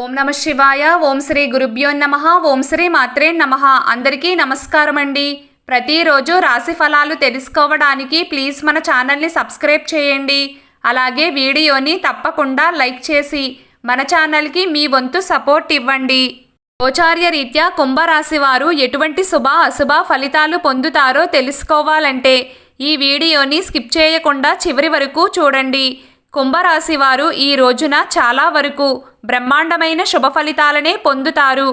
ఓం నమ శివాయ. ఓం శ్రీ గురుభ్యో నమః. ఓం శ్రీ మాత్రే నమః. అందరికీ నమస్కారం అండి. ప్రతిరోజు రాశి ఫలాలు తెలుసుకోవడానికి ప్లీజ్ మన ఛానల్ని సబ్స్క్రైబ్ చేయండి. అలాగే వీడియోని తప్పకుండా లైక్ చేసి మన ఛానల్కి మీ వంతు సపోర్ట్ ఇవ్వండి. గోచార్య రీత్యా కుంభరాశి వారు ఎటువంటి శుభ అశుభ ఫలితాలు పొందుతారో తెలుసుకోవాలంటే ఈ వీడియోని స్కిప్ చేయకుండా చివరి వరకు చూడండి. కుంభరాశి వారు ఈ రోజున చాలా వరకు బ్రహ్మాండమైన శుభ ఫలితాలనే పొందుతారు.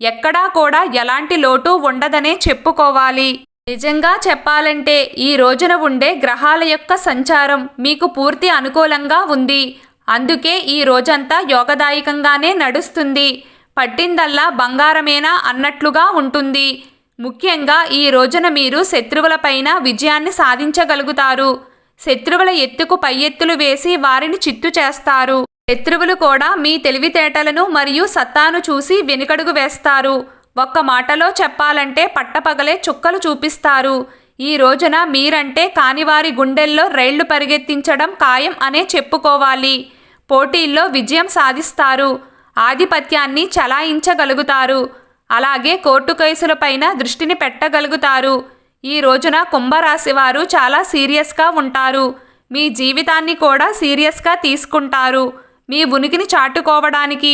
ఎక్కడా కూడా ఎలాంటి లోటు ఉండదనే చెప్పుకోవాలి. నిజంగా చెప్పాలంటే ఈ రోజున ఉండే గ్రహాల యొక్క సంచారం మీకు పూర్తి అనుకూలంగా ఉంది. అందుకే ఈ రోజంతా యోగదాయకంగానే నడుస్తుంది. పట్టిందల్లా బంగారమేనా అన్నట్లుగా ఉంటుంది. ముఖ్యంగా ఈ రోజున మీరు శత్రువులపైన విజయాన్ని సాధించగలుగుతారు. శత్రువుల ఎత్తుకు పై ఎత్తులు వేసి వారిని చిత్తు చేస్తారు. శత్రువులు కూడా మీ తెలివితేటలను మరియు సత్తాను చూసి వెనుకడుగు వేస్తారు. ఒక్క మాటలో చెప్పాలంటే పట్టపగలే చుక్కలు చూపిస్తారు. ఈ రోజున మీరంటే కానివారి గుండెల్లో రైళ్లు పరిగెత్తించడం ఖాయం అనే చెప్పుకోవాలి. పోటీల్లో విజయం సాధిస్తారు. ఆధిపత్యాన్ని చలాయించగలుగుతారు. అలాగే కోర్టు కేసులపైన దృష్టిని పెట్టగలుగుతారు. ఈ రోజున కుంభరాశి వారు చాలా సీరియస్గా ఉంటారు. మీ జీవితాన్ని కూడా సీరియస్గా తీసుకుంటారు. మీ ఉనికిని చాటుకోవడానికి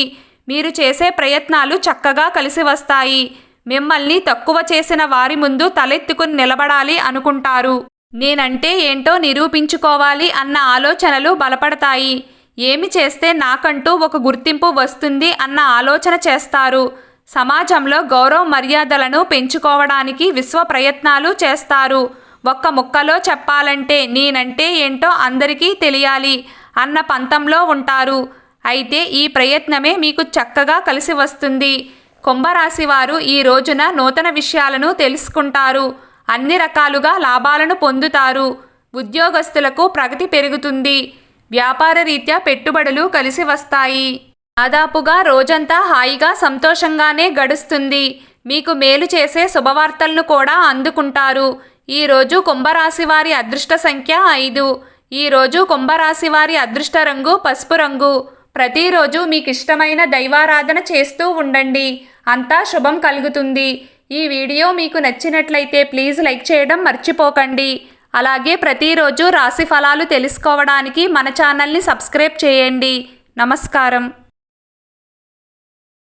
మీరు చేసే ప్రయత్నాలు చక్కగా కలిసి వస్తాయి. మిమ్మల్ని తక్కువ చేసిన వారి ముందు తలెత్తుకుని నిలబడాలి అనుకుంటారు. నేనంటే ఏంటో నిరూపించుకోవాలి అన్న ఆలోచనలు బలపడతాయి. ఏమి చేస్తే నాకంటూ ఒక గుర్తింపు వస్తుంది అన్న ఆలోచన చేస్తారు. సమాజంలో గౌరవ మర్యాదలను పెంచుకోవడానికి విశ్వ ప్రయత్నాలు చేస్తారు. ఒక్క ముక్కలో చెప్పాలంటే నేనంటే ఏంటో అందరికీ తెలియాలి అన్న పంతంలో ఉంటారు. అయితే ఈ ప్రయత్నమే మీకు చక్కగా కలిసి వస్తుంది. కుంభరాశి వారు ఈ రోజున నూతన విషయాలను తెలుసుకుంటారు. అన్ని రకాలుగా లాభాలను పొందుతారు. ఉద్యోగస్తులకు ప్రగతి పెరుగుతుంది. వ్యాపార రీత్యా పెట్టుబడులు కలిసి వస్తాయి. దాదాపుగా రోజంతా హాయిగా సంతోషంగానే గడుస్తుంది. మీకు మేలు చేసే శుభవార్తలను కూడా అందుకుంటారు. ఈరోజు కుంభరాశి వారి అదృష్ట సంఖ్య 5. ఈరోజు కుంభరాశి వారి అదృష్ట రంగు పసుపు రంగు. ప్రతిరోజు మీకు ఇష్టమైన దైవారాధన చేస్తూ ఉండండి. అంతా శుభం కలుగుతుంది. ఈ వీడియో మీకు నచ్చినట్లయితే ప్లీజ్ లైక్ చేయడం మర్చిపోకండి. అలాగే ప్రతిరోజు రాశి ఫలాలు తెలుసుకోవడానికి మన ఛానల్ని సబ్స్క్రైబ్ చేయండి. నమస్కారం.